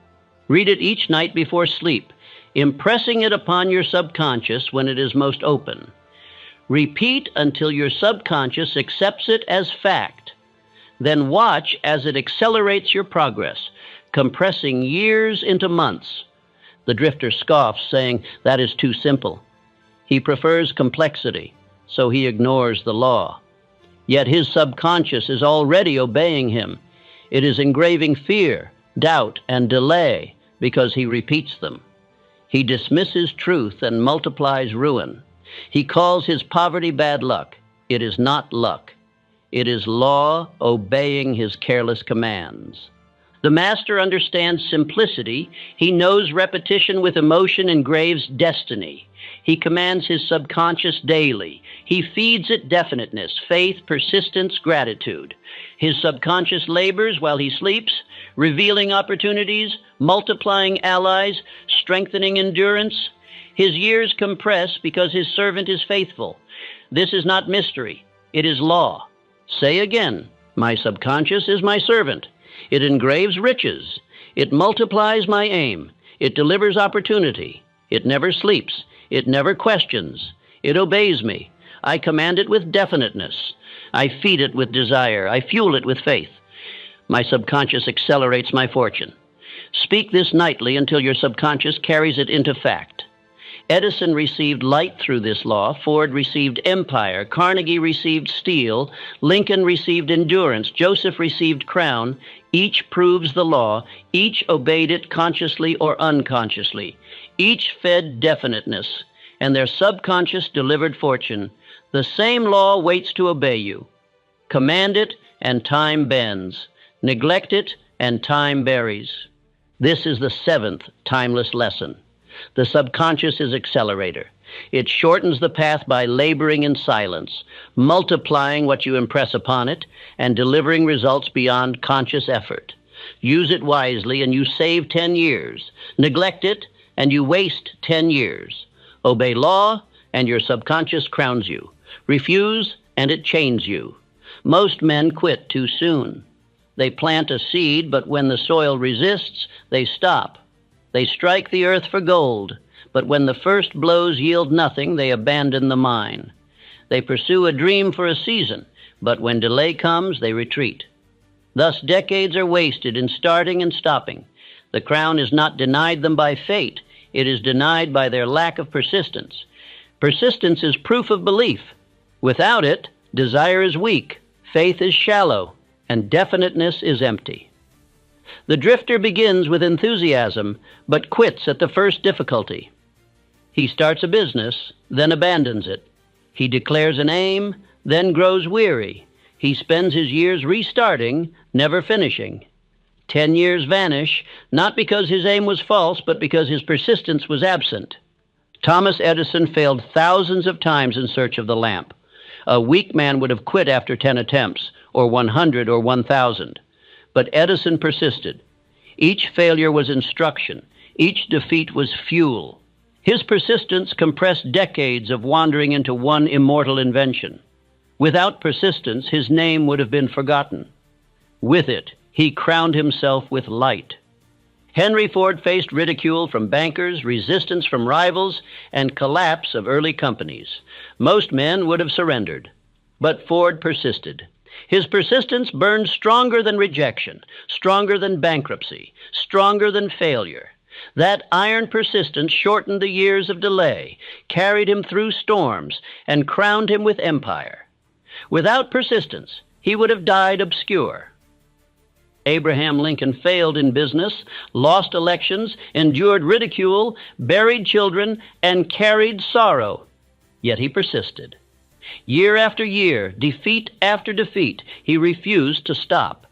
Read it each night before sleep, impressing it upon your subconscious when it is most open. Repeat until your subconscious accepts it as fact. Then watch as it accelerates your progress, compressing years into months. The drifter scoffs, saying, "That is too simple." He prefers complexity, so he ignores the law. Yet his subconscious is already obeying him. It is engraving fear, doubt, and delay because he repeats them. He dismisses truth and multiplies ruin. He calls his poverty bad luck. It is not luck. It is law obeying his careless commands. The master understands simplicity. He knows repetition with emotion engraves destiny. He commands his subconscious daily. He feeds it definiteness, faith, persistence, gratitude. His subconscious labors while he sleeps, revealing opportunities, multiplying allies, strengthening endurance. His years compress because his servant is faithful. This is not mystery. It is law. Say again, my subconscious is my servant. It engraves riches. It multiplies my aim. It delivers opportunity. It never sleeps. It never questions. It obeys me. I command it with definiteness. I feed it with desire. I fuel it with faith. My subconscious accelerates my fortune. Speak this nightly until your subconscious carries it into fact. Edison received light through this law. Ford received empire. Carnegie received steel. Lincoln received endurance. Joseph received crown. Each proves the law. Each obeyed it consciously or unconsciously. Each fed definiteness, and their subconscious delivered fortune. The same law waits to obey you. Command it, and time bends. Neglect it, and time buries. This is the seventh timeless lesson. The subconscious is accelerator. It shortens the path by laboring in silence, multiplying what you impress upon it, and delivering results beyond conscious effort. Use it wisely, and you save 10 years. Neglect it, and you waste 10 years. Obey law, and your subconscious crowns you. Refuse, and it chains you. Most men quit too soon. They plant a seed, but when the soil resists, they stop. They strike the earth for gold, but when the first blows yield nothing, they abandon the mine. They pursue a dream for a season, but when delay comes, they retreat. Thus decades are wasted in starting and stopping. The crown is not denied them by fate. It is denied by their lack of persistence. Persistence is proof of belief. Without it, desire is weak, faith is shallow, and definiteness is empty. The drifter begins with enthusiasm, but quits at the first difficulty. He starts a business, then abandons it. He declares an aim, then grows weary. He spends his years restarting, never finishing. 10 years vanish, not because his aim was false, but because his persistence was absent. Thomas Edison failed thousands of times in search of the lamp. A weak man would have quit after 10 attempts, or 100 or 1,000. But Edison persisted. Each failure was instruction. Each defeat was fuel. His persistence compressed decades of wandering into one immortal invention. Without persistence, his name would have been forgotten. With it, he crowned himself with light. Henry Ford faced ridicule from bankers, resistance from rivals, and collapse of early companies. Most men would have surrendered, but Ford persisted. His persistence burned stronger than rejection, stronger than bankruptcy, stronger than failure. That iron persistence shortened the years of delay, carried him through storms, and crowned him with empire. Without persistence, he would have died obscure. Abraham Lincoln failed in business, lost elections, endured ridicule, buried children, and carried sorrow. Yet he persisted. Year after year, defeat after defeat, he refused to stop.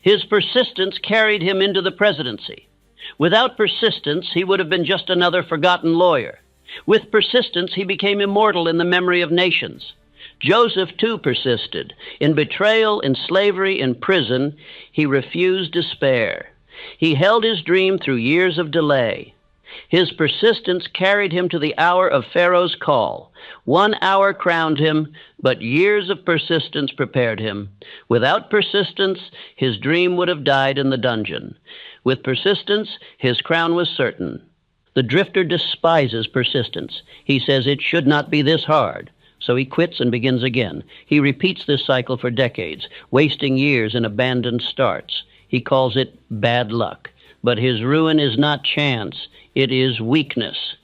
His persistence carried him into the presidency. Without persistence, he would have been just another forgotten lawyer. With persistence, he became immortal in the memory of nations. Joseph, too, persisted. In betrayal, in slavery, in prison, he refused despair. He held his dream through years of delay. His persistence carried him to the hour of Pharaoh's call. 1 hour crowned him, but years of persistence prepared him. Without persistence, his dream would have died in the dungeon. With persistence, his crown was certain. The drifter despises persistence. He says it should not be this hard. So he quits and begins again. He repeats this cycle for decades, wasting years in abandoned starts. He calls it bad luck. But his ruin is not chance. It is weakness.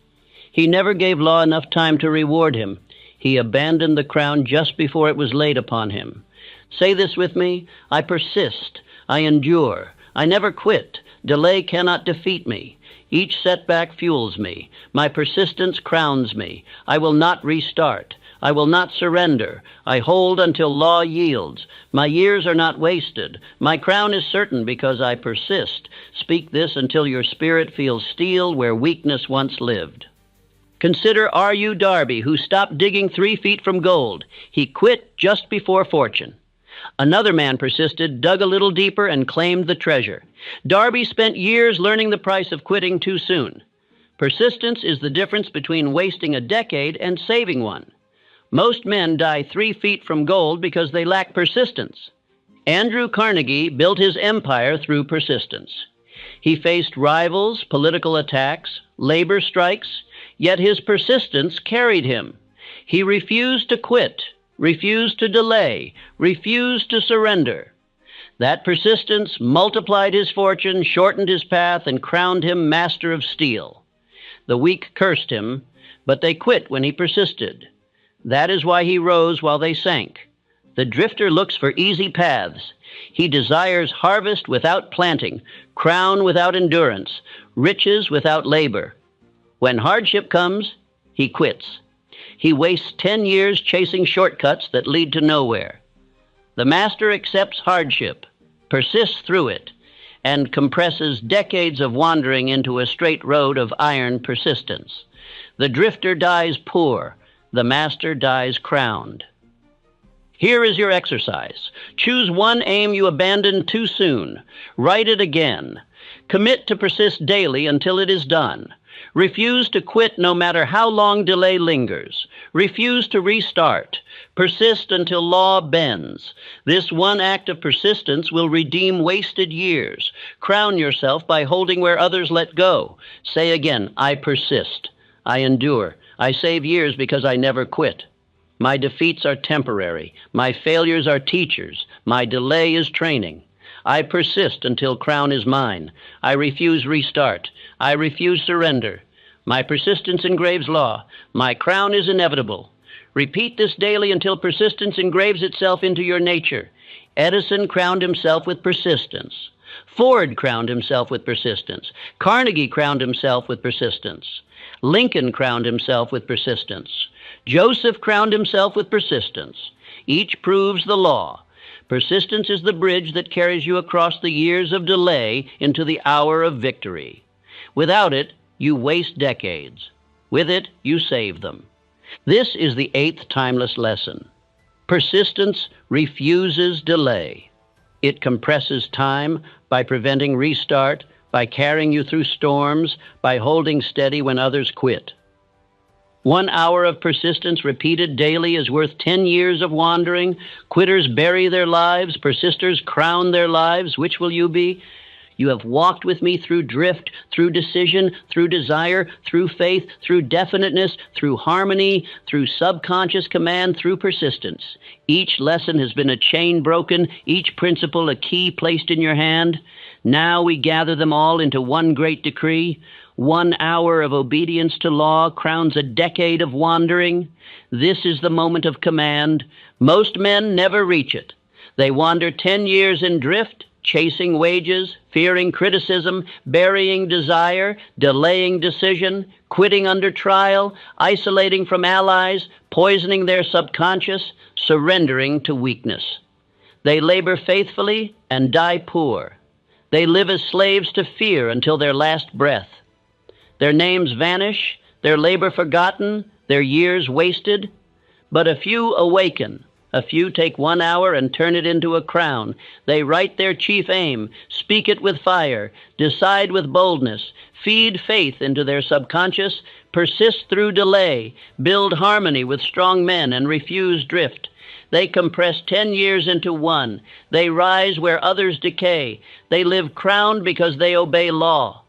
He never gave law enough time to reward him. He abandoned the crown just before it was laid upon him. Say this with me: I persist. I endure. I never quit. Delay cannot defeat me. Each setback fuels me. My persistence crowns me. I will not restart. I will not surrender. I hold until law yields. My years are not wasted. My crown is certain because I persist. Speak this until your spirit feels steel where weakness once lived. Consider R.U. Darby, who stopped digging 3 feet from gold. He quit just before fortune. Another man persisted, dug a little deeper, and claimed the treasure. Darby spent years learning the price of quitting too soon. Persistence is the difference between wasting a decade and saving one. Most men die 3 feet from gold because they lack persistence. Andrew Carnegie built his empire through persistence. He faced rivals, political attacks, labor strikes, yet his persistence carried him. He refused to quit, refused to delay, refused to surrender. That persistence multiplied his fortune, shortened his path, and crowned him master of steel. The weak cursed him, but they quit when he persisted. That is why he rose while they sank. The drifter looks for easy paths. He desires harvest without planting, crown without endurance, riches without labor. When hardship comes, he quits. He wastes 10 years chasing shortcuts that lead to nowhere. The master accepts hardship, persists through it, and compresses decades of wandering into a straight road of iron persistence. The drifter dies poor. The master dies crowned. Here is your exercise. Choose one aim you abandoned too soon. Write it again. Commit to persist daily until it is done. Refuse to quit no matter how long delay lingers. Refuse to restart. Persist until law bends. This one act of persistence will redeem wasted years. Crown yourself by holding where others let go. Say again, I persist. I endure. I save years because I never quit. My defeats are temporary. My failures are teachers. My delay is training. I persist until crown is mine. I refuse restart. I refuse surrender. My persistence engraves law. My crown is inevitable. Repeat this daily until persistence engraves itself into your nature. Edison crowned himself with persistence. Ford crowned himself with persistence. Carnegie crowned himself with persistence. Lincoln crowned himself with persistence. Joseph crowned himself with persistence. Each proves the law. Persistence is the bridge that carries you across the years of delay into the hour of victory. Without it, you waste decades. With it, you save them. This is the 8th timeless lesson. Persistence refuses delay. It compresses time by preventing restart, by carrying you through storms, by holding steady when others quit. 1 hour of persistence repeated daily is worth 10 years of wandering. Quitters bury their lives. Persisters crown their lives. Which will you be? You have walked with me through drift, through decision, through desire, through faith, through definiteness, through harmony, through subconscious command, through persistence. Each lesson has been a chain broken, each principle a key placed in your hand. Now we gather them all into one great decree. 1 hour of obedience to law crowns a decade of wandering. This is the moment of command. Most men never reach it. They wander 10 years in drift, chasing wages, fearing criticism, burying desire, delaying decision, quitting under trial, isolating from allies, poisoning their subconscious, surrendering to weakness. They labor faithfully and die poor. They live as slaves to fear until their last breath. Their names vanish, their labor forgotten, their years wasted. But a few awaken. A few take 1 hour and turn it into a crown. They write their chief aim, speak it with fire, decide with boldness, feed faith into their subconscious, persist through delay, build harmony with strong men, and refuse drift. They compress 10 years into one. They rise where others decay. They live crowned because they obey law.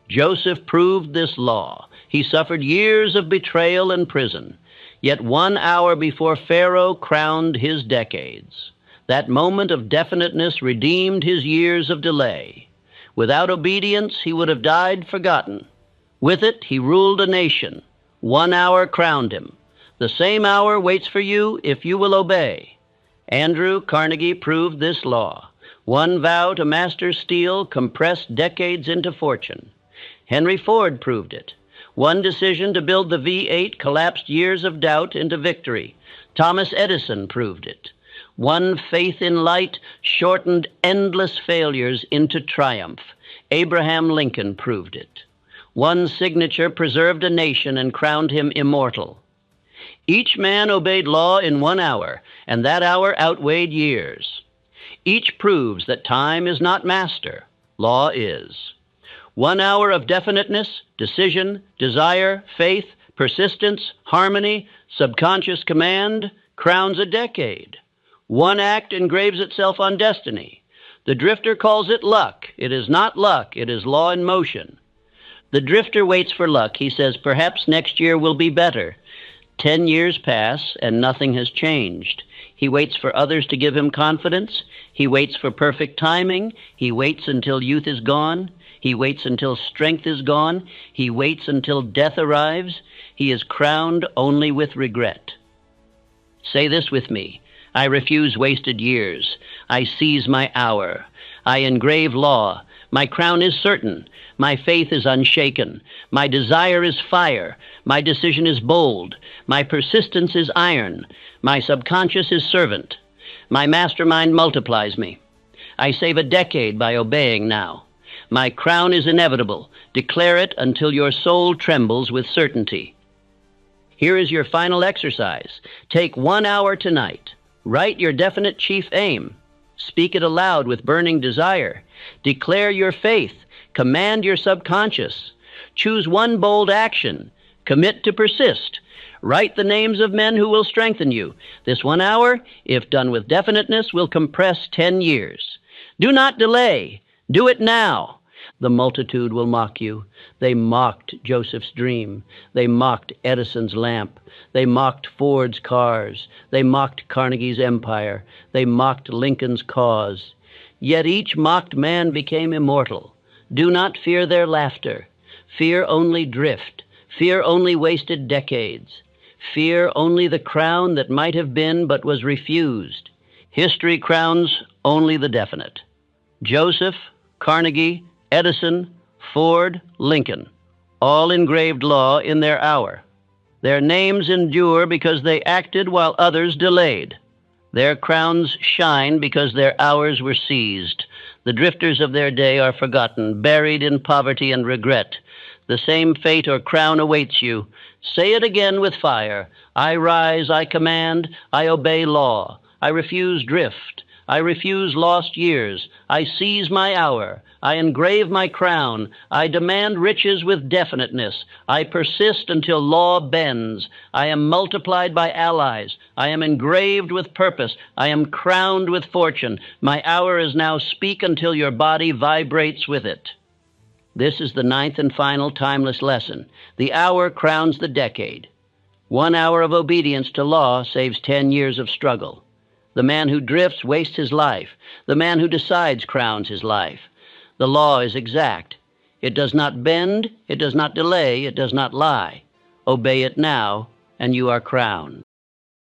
Joseph proved this law. He suffered years of betrayal and prison. Yet 1 hour before Pharaoh crowned his decades. That moment of definiteness redeemed his years of delay. Without obedience, he would have died forgotten. With it, he ruled a nation. 1 hour crowned him. The same hour waits for you if you will obey. Andrew Carnegie proved this law. 1 vow to master steel compressed decades into fortune. Henry Ford proved it. 1 decision to build the V8 collapsed years of doubt into victory. Thomas Edison proved it. 1 faith in light shortened endless failures into triumph. Abraham Lincoln proved it. 1 signature preserved a nation and crowned him immortal. Each man obeyed law in 1 hour, and that hour outweighed years. Each proves that time is not master, law is. 1 hour of definiteness, decision, desire, faith, persistence, harmony, subconscious command crowns a decade. 1 act engraves itself on destiny. The drifter calls it luck. It is not luck, it is law in motion. The drifter waits for luck. He says, perhaps next year will be better. 10 years pass and nothing has changed. He waits for others to give him confidence. He waits for perfect timing. He waits until youth is gone. He waits until strength is gone. He waits until death arrives. He is crowned only with regret. Say this with me. I refuse wasted years. I seize my hour. I engrave law. My crown is certain. My faith is unshaken. My desire is fire. My decision is bold. My persistence is iron. My subconscious is servant. My mastermind multiplies me. I save a decade by obeying now. My crown is inevitable. Declare it until your soul trembles with certainty. Here is your final exercise. Take 1 hour tonight. Write your definite chief aim. Speak it aloud with burning desire. Declare your faith. Command your subconscious. Choose 1 bold action. Commit to persist. Write the names of men who will strengthen you. This 1 hour, if done with definiteness, will compress 10 years. Do not delay. Do it now. The multitude will mock you. They mocked Joseph's dream. They mocked Edison's lamp. They mocked Ford's cars. They mocked Carnegie's empire. They mocked Lincoln's cause. Yet each mocked man became immortal. Do not fear their laughter. Fear only drift. Fear only wasted decades. Fear only the crown that might have been but was refused. History crowns only the definite. Joseph, Carnegie, Edison, Ford, Lincoln. all engraved law in their hour. Their names endure because they acted while others delayed. Their crowns shine because their hours were seized. The drifters of their day are forgotten, buried in poverty and regret. The same fate or crown awaits you. Say it again with fire. I rise, I command, I obey law. I refuse drift. I refuse lost years. I seize my hour. I engrave my crown. I demand riches with definiteness. I persist until law bends. I am multiplied by allies. I am engraved with purpose. I am crowned with fortune. My hour is now. Speak until your body vibrates with it. This is the ninth and final timeless lesson. The hour crowns the decade. 1 hour of obedience to law saves 10 years of struggle. The man who drifts wastes his life. The man who decides crowns his life. The law is exact. It does not bend, it does not delay, it does not lie. Obey it now, and you are crowned.